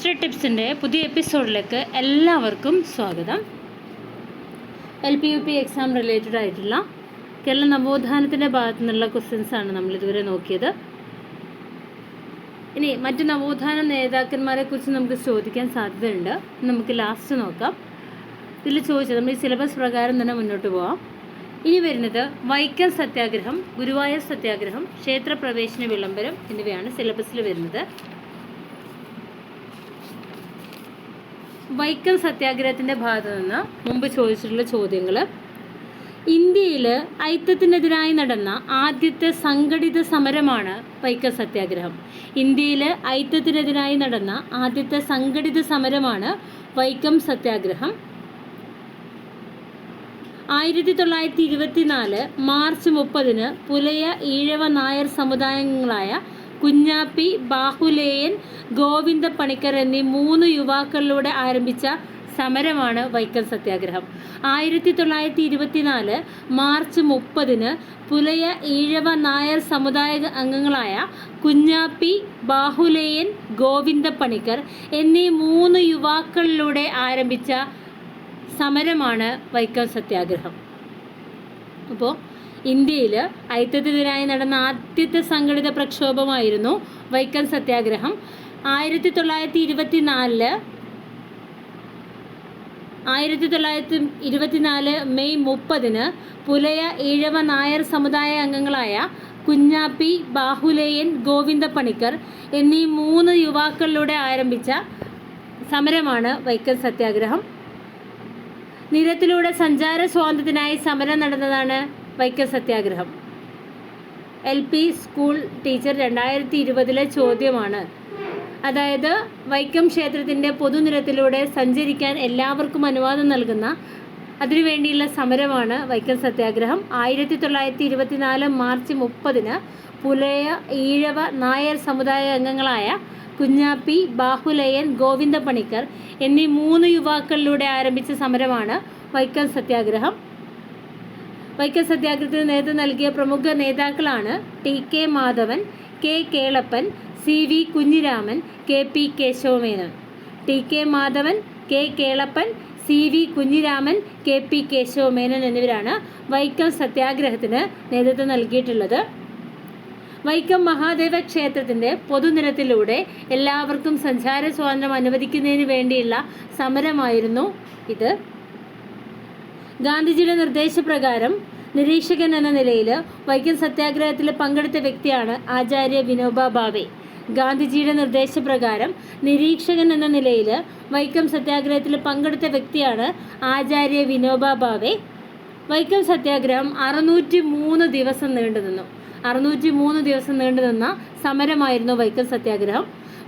History ടിപ്സിൻ്റെ പുതിയ എപ്പിസോഡിലേക്ക് എല്ലാവർക്കും സ്വാഗതം. LP UP എക്സാം റിലേറ്റഡ് ആയിട്ടുള്ള കേരള നവോത്ഥാനത്തിൻ്റെ ഭാഗത്തു നിന്നുള്ള ക്വസ്റ്റ്യൻസാണ് നമ്മളിതുവരെ നോക്കിയത്. ഇനി മറ്റു നവോത്ഥാന നേതാക്കന്മാരെക്കുറിച്ച് നമുക്ക് ചോദിക്കാൻ സാധ്യതയുണ്ട്. നമുക്ക് ലാസ്റ്റ് നോക്കാം. ഇതിൽ ചോദിച്ചത് നമ്മൾ ഈ സിലബസ് പ്രകാരം തന്നെ മുന്നോട്ട് പോകാം. ഇനി വരുന്നത് വൈക്കം സത്യാഗ്രഹം, ഗുരുവായൂർ സത്യാഗ്രഹം, ക്ഷേത്രപ്രവേശന വിളംബരം എന്നിവയാണ് സിലബസിൽ വരുന്നത്. വൈക്കം സത്യാഗ്രഹത്തിൻ്റെ ഭാഗത്തു നിന്ന് മുമ്പ് ചോദിച്ചിട്ടുള്ള ചോദ്യങ്ങൾ: ഇന്ത്യയിൽ ഐക്യത്തിനെതിരായി നടന്ന ആദ്യത്തെ സംഘടിത സമരമാണ് വൈക്കം സത്യാഗ്രഹം. ഇന്ത്യയിൽ ഐക്യത്തിനെതിരായി നടന്ന ആദ്യത്തെ സംഘടിത സമരമാണ് വൈക്കം സത്യാഗ്രഹം. 1924 മാർച്ച് 30 പുലയ ഈഴവ നായർ സമുദായങ്ങളായ കുഞ്ഞാപ്പി, ബാഹുലേയൻ, ഗോവിന്ദ പണിക്കർ എന്നീ 3 യുവാക്കളിലൂടെ ആരംഭിച്ച സമരമാണ് വൈക്കം സത്യാഗ്രഹം. 1924 മാർച്ച് 30 പുലയ ഈഴവ നായർ സമുദായ അംഗങ്ങളായ കുഞ്ഞാപ്പി, ബാഹുലേയൻ, ഗോവിന്ദ പണിക്കർ എന്നീ 3 യുവാക്കളിലൂടെ ആരംഭിച്ച സമരമാണ് വൈക്കം സത്യാഗ്രഹം. അപ്പോൾ ഇന്ത്യയിൽ ഐക്യത്തിനെതിരായി നടന്ന ആദ്യത്തെ സംഘടിത പ്രക്ഷോഭമായിരുന്നു വൈക്കം സത്യാഗ്രഹം. 1924 മെയ് 30 പുലയ ഈഴവ നായർ സമുദായ അംഗങ്ങളായ കുഞ്ഞാപ്പി, ബാഹുലേയൻ, ഗോവിന്ദ പണിക്കർ എന്നീ 3 യുവാക്കളിലൂടെ ആരംഭിച്ച സമരമാണ് വൈക്കം സത്യാഗ്രഹം. നിരത്തിലൂടെ സഞ്ചാര സ്വാതന്ത്ര്യത്തിനായി സമരം നടന്നതാണ് വൈക്കം സത്യാഗ്രഹം. LP സ്കൂൾ ടീച്ചർ 2020 ചോദ്യമാണ്. അതായത് വൈക്കം ക്ഷേത്രത്തിൻ്റെ പൊതുനിരത്തിലൂടെ സഞ്ചരിക്കാൻ എല്ലാവർക്കും അനുവാദം നൽകുന്ന അതിനുവേണ്ടിയുള്ള സമരമാണ് വൈക്കം സത്യാഗ്രഹം. 1924 മാർച്ച് 30 പുലയ ഈഴവ നായർ സമുദായ അംഗങ്ങളായ കുഞ്ഞാപ്പി, ബാഹുലയൻ, ഗോവിന്ദ പണിക്കർ എന്നീ 3 യുവാക്കളിലൂടെ ആരംഭിച്ച സമരമാണ് വൈക്കം സത്യാഗ്രഹം. വൈക്കം സത്യാഗ്രഹത്തിന് നേതൃത്വം നൽകിയ പ്രമുഖ നേതാക്കളാണ് TK Madhavan, K Kelappan, CV Kunhiraman, KP Kesava Menon. TK Madhavan, K Kelappan, CV Kunhiraman, KP Kesava Menon എന്നിവരാണ് വൈക്കം സത്യാഗ്രഹത്തിന് നേതൃത്വം നൽകിയിട്ടുള്ളത്. വൈക്കം മഹാദേവ ക്ഷേത്രത്തിൻ്റെ പൊതുനിരത്തിലൂടെ എല്ലാവർക്കും സഞ്ചാര സ്വാതന്ത്ര്യം അനുവദിക്കുന്നതിന് വേണ്ടിയുള്ള സമരമായിരുന്നു ഇത്. ഗാന്ധിജിയുടെ നിർദ്ദേശപ്രകാരം നിരീക്ഷകൻ എന്ന നിലയിൽ വൈക്കം സത്യാഗ്രഹത്തിൽ പങ്കെടുത്ത വ്യക്തിയാണ് ആചാര്യ വിനോബ ഭാവെ. ഗാന്ധിജിയുടെ നിർദ്ദേശപ്രകാരം നിരീക്ഷകൻ എന്ന നിലയിൽ വൈക്കം സത്യാഗ്രഹത്തിൽ പങ്കെടുത്ത വ്യക്തിയാണ് ആചാര്യ വിനോബ ഭാവെ. വൈക്കം സത്യാഗ്രഹം 603 ദിവസം നീണ്ടുനിന്നു. 603 ദിവസം നീണ്ടുനിന്ന സമരമായിരുന്നു വൈക്കം സത്യാഗ്രഹം.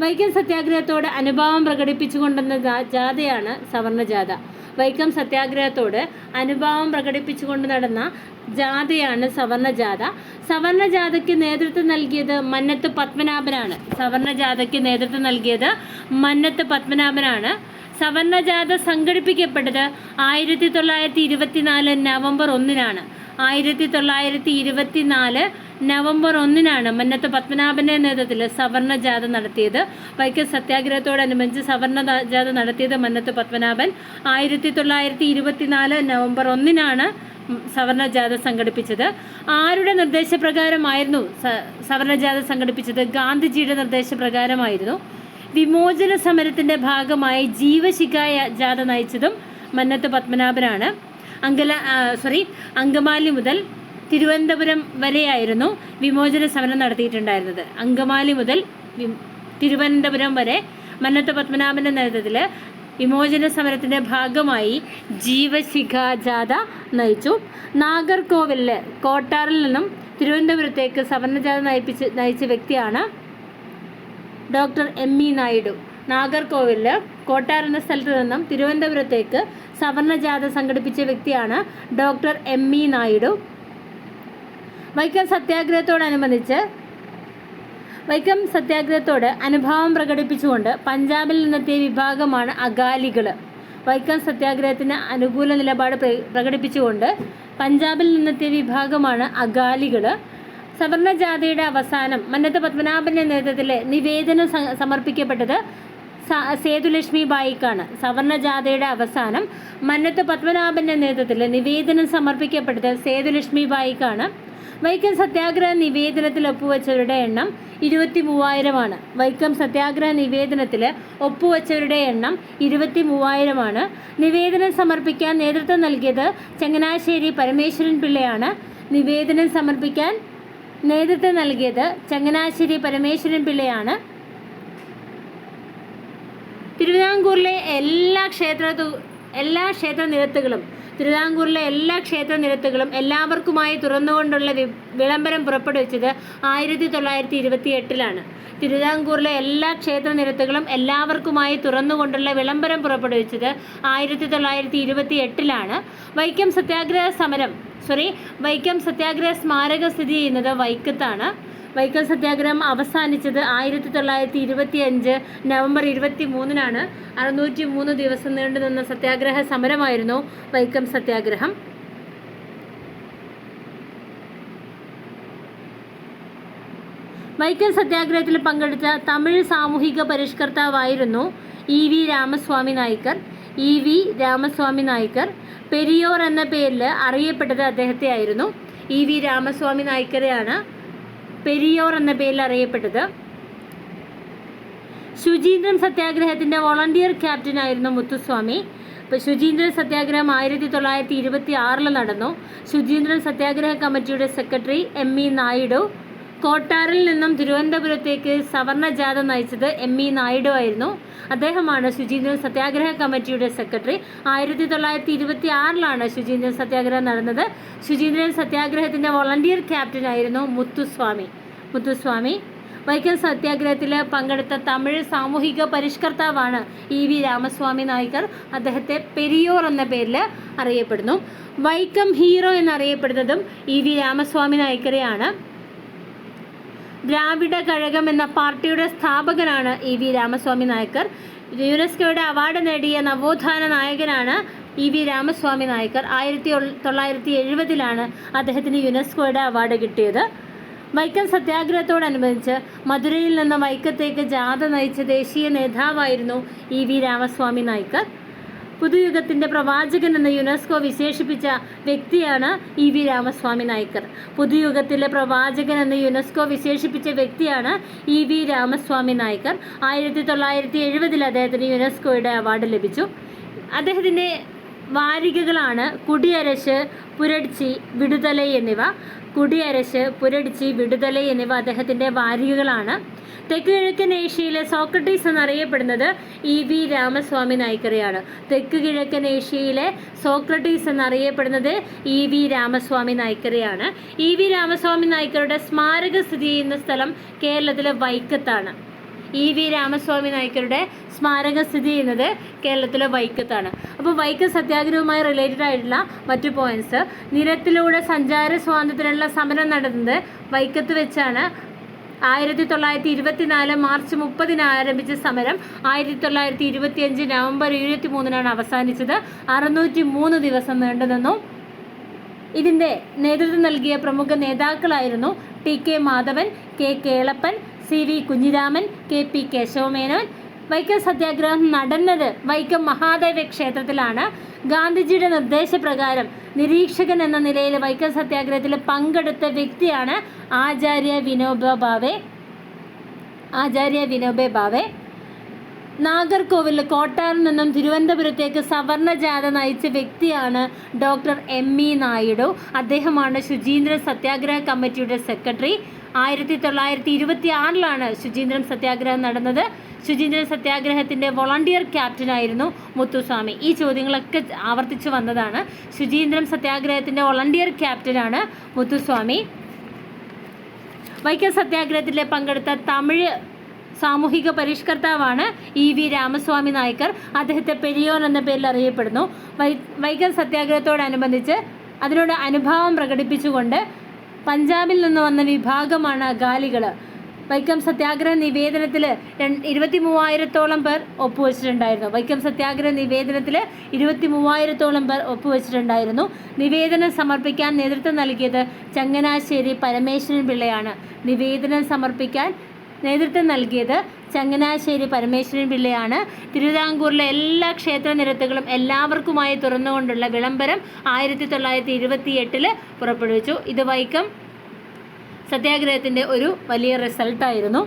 വൈക്കം സത്യാഗ്രഹത്തോട് അനുഭാവം പ്രകടിപ്പിച്ചുകൊണ്ടുന്ന ജാഥയാണ് സവർണ ജാഥ. വൈക്കം സത്യാഗ്രഹത്തോട് അനുഭാവം പ്രകടിപ്പിച്ചുകൊണ്ട് നടന്ന ജാഥയാണ് സവർണ ജാഥ. സവർണ ജാഥയ്ക്ക് നേതൃത്വം നൽകിയത് മന്നത്ത് പത്മനാഭനാണ്. സവർണ ജാഥയ്ക്ക് നേതൃത്വം നൽകിയത് മന്നത്ത് പത്മനാഭനാണ്. സവർണ ജാഥ സംഘടിപ്പിക്കപ്പെട്ടത് 1924 നവംബർ 1 1924 നവംബർ 1 മന്നത്ത് പത്മനാഭൻ്റെ നേതൃത്വത്തിൽ സവർണ ജാഥ നടത്തിയത്. വൈക്കം സത്യാഗ്രഹത്തോടനുബന്ധിച്ച് സവർണ ജാഥ നടത്തിയത് മന്നത്ത് പത്മനാഭൻ. 1924 നവംബർ 1 സവർണ ജാഥ സംഘടിപ്പിച്ചത്. ആരുടെ നിർദ്ദേശപ്രകാരമായിരുന്നു സവർണ ജാഥ സംഘടിപ്പിച്ചത്? ഗാന്ധിജിയുടെ നിർദ്ദേശപ്രകാരമായിരുന്നു. വിമോചന സമരത്തിൻ്റെ ഭാഗമായി ജീവശിഖ ജാഥ നയിച്ചതും മന്നത്ത് പത്മനാഭനാണ്. അങ്കമാലി മുതൽ തിരുവനന്തപുരം വരെയായിരുന്നു വിമോചന സമരം നടത്തിയിട്ടുണ്ടായിരുന്നത്. അങ്കമാലി മുതൽ തിരുവനന്തപുരം വരെ മന്നത്ത് പത്മനാഭൻ്റെ നേതൃത്വത്തിൽ വിമോചന സമരത്തിൻ്റെ ഭാഗമായി ജീവശിഖ ജാഥ നയിച്ചു. നാഗർകോവിലിൽ കോട്ടാറിൽ നിന്നും തിരുവനന്തപുരത്തേക്ക് സവർണ ജാഥ നയിച്ച വ്യക്തിയാണ് ഡോക്ടർ ME നായിഡു. നാഗർകോവിലിൽ കോട്ടാർ എന്ന സ്ഥലത്ത് നിന്നും തിരുവനന്തപുരത്തേക്ക് സവർണ ജാഥ സംഘടിപ്പിച്ച വ്യക്തിയാണ് ഡോക്ടർ ME നായിഡു. വൈക്കം സത്യാഗ്രഹത്തോട് അനുഭാവം പ്രകടിപ്പിച്ചുകൊണ്ട് പഞ്ചാബിൽ നിന്നെത്തിയ വിഭാഗമാണ് അകാലികൾ. വൈക്കം സത്യാഗ്രഹത്തിന് അനുകൂല നിലപാട് പ്രകടിപ്പിച്ചുകൊണ്ട് പഞ്ചാബിൽ നിന്നെത്തിയ വിഭാഗമാണ് അകാലികൾ. സവർണ ജാഥയുടെ അവസാനം മന്നത്ത് പത്മനാഭൻ്റെ നേതൃത്വത്തിൽ നിവേദനം സമർപ്പിക്കപ്പെട്ടത് സേതുലക്ഷ്മി ബായിക്കാണ്. സവർണ ജാഥയുടെ അവസാനം മന്നത്ത് പത്മനാഭന്റെ നേതൃത്വത്തിൽ നിവേദനം സമർപ്പിക്കപ്പെട്ടത് സേതുലക്ഷ്മി ബായിക്കാണ്. വൈക്കം സത്യാഗ്രഹ നിവേദനത്തിൽ ഒപ്പുവെച്ചവരുടെ എണ്ണം 23,000 വൈക്കം സത്യാഗ്രഹ നിവേദനത്തിൽ ഒപ്പുവെച്ചവരുടെ എണ്ണം 23,000 നിവേദനം സമർപ്പിക്കാൻ നേതൃത്വം നൽകിയത് ചങ്ങനാശ്ശേരി പരമേശ്വരൻ പിള്ളയാണ്. നിവേദനം സമർപ്പിക്കാൻ നേതൃത്വം നൽകിയത് ചങ്ങനാശ്ശേരി പരമേശ്വരൻ പിള്ളയാണ്. തിരുവിതാംകൂറിലെ എല്ലാ ക്ഷേത്രനിരത്തുകളും എല്ലാവർക്കുമായി തുറന്നുകൊണ്ടുള്ള വിളംബരം പുറപ്പെടുവിച്ചത് 1928 തിരുവിതാംകൂറിലെ എല്ലാ ക്ഷേത്രനിരത്തുകളും എല്ലാവർക്കുമായി തുറന്നുകൊണ്ടുള്ള വിളംബരം പുറപ്പെടുവിച്ചത് 1928 വൈക്കം സത്യാഗ്രഹ സ്മാരകം സ്ഥിതി ചെയ്യുന്നത് വൈക്കത്താണ്. വൈക്കം സത്യാഗ്രഹം അവസാനിച്ചത് 1925 നവംബർ 23 603 ദിവസം നീണ്ടുനിന്ന സത്യാഗ്രഹ സമരമായിരുന്നു വൈക്കം സത്യാഗ്രഹം. വൈക്കം സത്യാഗ്രഹത്തിൽ പങ്കെടുത്ത തമിഴ് സാമൂഹിക പരിഷ്കർത്താവായിരുന്നു E.V. രാമസ്വാമി നായ്ക്കർ. പെരിയോർ എന്ന പേരിൽ അറിയപ്പെട്ടത് അദ്ദേഹത്തെ ആയിരുന്നു. E.V. രാമസ്വാമി നായ്ക്കരെയാണ് പെരിയോർ എന്ന പേരിൽ അറിയപ്പെട്ടത്. ശുചീന്ദ്രം സത്യാഗ്രഹത്തിൻ്റെ വോളണ്ടിയർ ക്യാപ്റ്റനായിരുന്നു മുത്തുസ്വാമി. ശുചീന്ദ്രൻ സത്യാഗ്രഹം 1926 നടന്നു. ശുചീന്ദ്രൻ സത്യാഗ്രഹ കമ്മിറ്റിയുടെ സെക്രട്ടറി M.E. നായിഡു. കോട്ടാറിൽ നിന്നും തിരുവനന്തപുരത്തേക്ക് സവർണ ജാഥ നയിച്ചത് M.E. നായിഡു ആയിരുന്നു. അദ്ദേഹമാണ് ശുചീന്ദ്രൻ സത്യാഗ്രഹ കമ്മിറ്റിയുടെ സെക്രട്ടറി. 1926 ശുചീന്ദ്രൻ സത്യാഗ്രഹം നടന്നത്. ശുചീന്ദ്രൻ സത്യാഗ്രഹത്തിൻ്റെ വോളണ്ടിയർ ക്യാപ്റ്റനായിരുന്നു മുത്തുസ്വാമി. വൈക്കം സത്യാഗ്രഹത്തിൽ പങ്കെടുത്ത തമിഴ് സാമൂഹിക പരിഷ്കർത്താവാണ് E.V. രാമസ്വാമി നായ്ക്കർ. അദ്ദേഹത്തെ പെരിയോർ എന്ന പേരിൽ അറിയപ്പെടുന്നു. വൈക്കം ഹീറോ എന്നറിയപ്പെടുന്നതും E.V. രാമസ്വാമി നായ്ക്കരെയാണ്. ദ്രാവിഡ കഴകം എന്ന പാർട്ടിയുടെ സ്ഥാപകനാണ് E.V. രാമസ്വാമി നായ്ക്കർ. യുനെസ്കോയുടെ അവാർഡ് നേടിയ നവോത്ഥാന നായകനാണ് E.V. രാമസ്വാമി നായ്ക്കർ. 1970 അദ്ദേഹത്തിന് യുനെസ്കോയുടെ അവാർഡ് കിട്ടിയത്. വൈക്കം സത്യാഗ്രഹത്തോടനുബന്ധിച്ച് മധുരയിൽ നിന്ന് വൈക്കത്തേക്ക് ജാഥ നയിച്ച ദേശീയ നേതാവായിരുന്നു E.V. രാമസ്വാമി നായ്ക്കർ. പുതുയുഗത്തിൻ്റെ പ്രവാചകൻ എന്ന് യുനെസ്കോ വിശേഷിപ്പിച്ച വ്യക്തിയാണ് E.V. രാമസ്വാമി നായ്ക്കർ. പുതുയുഗത്തിലെ പ്രവാചകൻ എന്ന് യുനെസ്കോ വിശേഷിപ്പിച്ച വ്യക്തിയാണ് E.V. രാമസ്വാമി നായ്ക്കർ. 1970 അദ്ദേഹത്തിന് യുനെസ്കോയുടെ അവാർഡ് ലഭിച്ചു. അദ്ദേഹത്തിൻ്റെ വാരികകളാണ് കുടിയരശ്, പുരട്ചി, വിടുതലൈ എന്നിവ അദ്ദേഹത്തിൻ്റെ വാരികകളാണ്. തെക്ക് കിഴക്കൻ ഏഷ്യയിലെ സോക്രട്ടീസ് എന്നറിയപ്പെടുന്നത് E.V. രാമസ്വാമി നായ്ക്കരെയാണ്. തെക്ക് കിഴക്കൻ ഏഷ്യയിലെ സോക്രട്ടീസ് എന്നറിയപ്പെടുന്നത് E.V. രാമസ്വാമി നായ്ക്കരെയാണ്. E.V. രാമസ്വാമി നായ്ക്കരുടെ സ്മാരകം സ്ഥിതി ചെയ്യുന്ന സ്ഥലം കേരളത്തിലെ വൈക്കത്താണ്. E.V. രാമസ്വാമി നായ്ക്കരുടെ സ്മാരകം സ്ഥിതി ചെയ്യുന്നത് കേരളത്തിലെ വൈക്കത്താണ്. അപ്പോൾ വൈക്കം സത്യാഗ്രഹവുമായി റിലേറ്റഡ് ആയിട്ടുള്ള മറ്റു പോയിന്റ്സ്: നിരത്തിലൂടെ സഞ്ചാര സ്വാതന്ത്ര്യത്തിനുള്ള സമരം നടന്നത് വൈക്കത്ത് വെച്ചാണ്. 1924 മാർച്ച് 30 ആരംഭിച്ച സമരം 1925 നവംബർ 23 അവസാനിച്ചത്. 603 ദിവസം നീണ്ടുനിന്നു. ഇതിൻ്റെ നേതൃത്വം നൽകിയ പ്രമുഖ നേതാക്കളായിരുന്നു T.K. Madhavan, K. Kelappan, C.V. Kunhiraman, K.P. Kesava Menon. Vaikom സത്യാഗ്രഹം നടന്നത് വൈക്കം മഹാദേവ ക്ഷേത്രത്തിലാണ്. ഗാന്ധിജിയുടെ നിർദ്ദേശപ്രകാരം നിരീക്ഷകൻ എന്ന നിലയിൽ വൈക്കം സത്യാഗ്രഹത്തിൽ പങ്കെടുത്ത വ്യക്തിയാണ് ആചാര്യ വിനോബ ഭാവെ. നാഗർകോവിൽ കോട്ടാറിൽ നിന്നും തിരുവനന്തപുരത്തേക്ക് സവർണ ജാഥ നയിച്ച വ്യക്തിയാണ് ഡോക്ടർ M.E. നായിഡു. അദ്ദേഹമാണ് ശുചീന്ദ്രൻ സത്യാഗ്രഹ കമ്മിറ്റിയുടെ സെക്രട്ടറി. 1926 ശുചീന്ദ്രൻ സത്യാഗ്രഹം നടന്നത്. ശുചീന്ദ്രൻ സത്യാഗ്രഹത്തിൻ്റെ വോളണ്ടിയർ ക്യാപ്റ്റനായിരുന്നു മുത്തുസ്വാമി. ഈ ചോദ്യങ്ങളൊക്കെ ആവർത്തിച്ചു വന്നതാണ്. ശുചീന്ദ്രൻ സത്യാഗ്രഹത്തിൻ്റെ വോളണ്ടിയർ ക്യാപ്റ്റനാണ് മുത്തുസ്വാമി. വൈക്കം സത്യാഗ്രഹത്തിൽ പങ്കെടുത്ത തമിഴ് സാമൂഹിക പരിഷ്കർത്താവാണ് E.V. രാമസ്വാമി നായ്ക്കർ. അദ്ദേഹത്തെ പെരിയോർ എന്ന പേരിൽ അറിയപ്പെടുന്നു. വൈക്കം സത്യാഗ്രഹത്തോടനുബന്ധിച്ച് അതിനോട് അനുഭാവം പ്രകടിപ്പിച്ചുകൊണ്ട് പഞ്ചാബിൽ നിന്ന് വന്ന വിഭാഗമാണ് അകാലികൾ. വൈക്കം സത്യാഗ്രഹ നിവേദനത്തിൽ 23,000-ഓളം പേർ ഒപ്പുവെച്ചിട്ടുണ്ടായിരുന്നു. വൈക്കം സത്യാഗ്രഹ നിവേദനത്തിൽ 23,000-ഓളം പേർ ഒപ്പുവെച്ചിട്ടുണ്ടായിരുന്നു. നിവേദനം സമർപ്പിക്കാൻ നേതൃത്വം നൽകിയത് ചങ്ങനാശ്ശേരി പരമേശ്വരൻ പിള്ളയാണ്. നിവേദനം സമർപ്പിക്കാൻ നേതൃത്വം നൽകിയത് ചങ്ങനാശ്ശേരി പരമേശ്വരൻ പിള്ളയാണ്. തിരുവിതാംകൂറിലെ എല്ലാ ക്ഷേത്ര നിരത്തുകളും എല്ലാവർക്കുമായി തുറന്നുകൊണ്ടുള്ള വിളംബരം 1928 പുറപ്പെടുവിച്ചു. ഇത് വൈക്കം സത്യാഗ്രഹത്തിൻ്റെ ഒരു വലിയ റിസൾട്ടായിരുന്നു.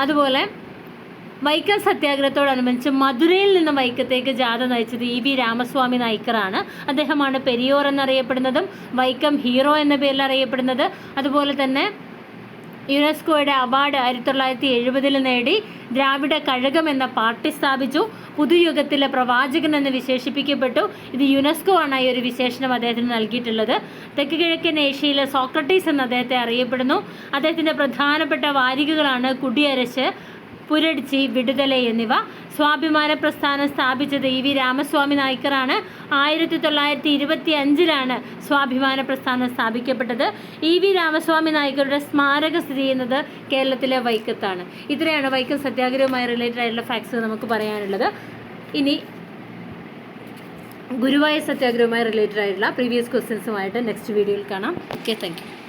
അതുപോലെ വൈക്കം സത്യാഗ്രഹത്തോടനുബന്ധിച്ച് മധുരയിൽ നിന്ന് വൈക്കത്തേക്ക് ജാഥ നയിച്ചത് EV രാമസ്വാമി നായ്ക്കറാണ്. അദ്ദേഹമാണ് പെരിയോർ എന്നറിയപ്പെടുന്നതും വൈക്കം ഹീറോ എന്ന പേരിൽ അറിയപ്പെടുന്നത്. അതുപോലെ തന്നെ യുനെസ്കോയുടെ അവാർഡ് 1970 നേടി. ദ്രാവിഡ കഴകം എന്ന പാർട്ടി സ്ഥാപിച്ചു. പുതുയുഗത്തിലെ പ്രവാചകൻ എന്ന് വിശേഷിപ്പിക്കപ്പെട്ടു. ഇത് യുനെസ്കോ ആണ് ഈ ഒരു വിശേഷണം അദ്ദേഹത്തിന് നൽകിയിട്ടുള്ളത്. തെക്ക് കിഴക്കൻ ഏഷ്യയിലെ സോക്രട്ടീസ് എന്ന് അദ്ദേഹത്തെ അറിയപ്പെടുന്നു. അദ്ദേഹത്തിൻ്റെ പ്രധാനപ്പെട്ട വാരികകളാണ് കുടിയരശ്, പുരടിച്ചി, വിടുതല എന്നിവ. സ്വാഭിമാന പ്രസ്ഥാനം സ്ഥാപിച്ചത് EV രാമസ്വാമി നായ്ക്കറാണ്. 1925 സ്വാഭിമാന പ്രസ്ഥാനം സ്ഥാപിക്കപ്പെട്ടത്. EV രാമസ്വാമി നായ്ക്കരുടെ സ്മാരകം സ്ഥിതി ചെയ്യുന്നത് കേരളത്തിലെ വൈക്കത്താണ്. ഇത്രയാണ് വൈക്കം സത്യാഗ്രഹവുമായി റിലേറ്റഡ് ആയിട്ടുള്ള ഫാക്ട്സ് നമുക്ക് പറയാനുള്ളത്. ഇനി ഗുരുവായൂർ സത്യാഗ്രഹവുമായി റിലേറ്റഡ് ആയിട്ടുള്ള പ്രീവിയസ് ക്വസ്റ്റ്യൻസുമായിട്ട് നെക്സ്റ്റ് വീഡിയോയിൽ കാണാം. Okay, thank you.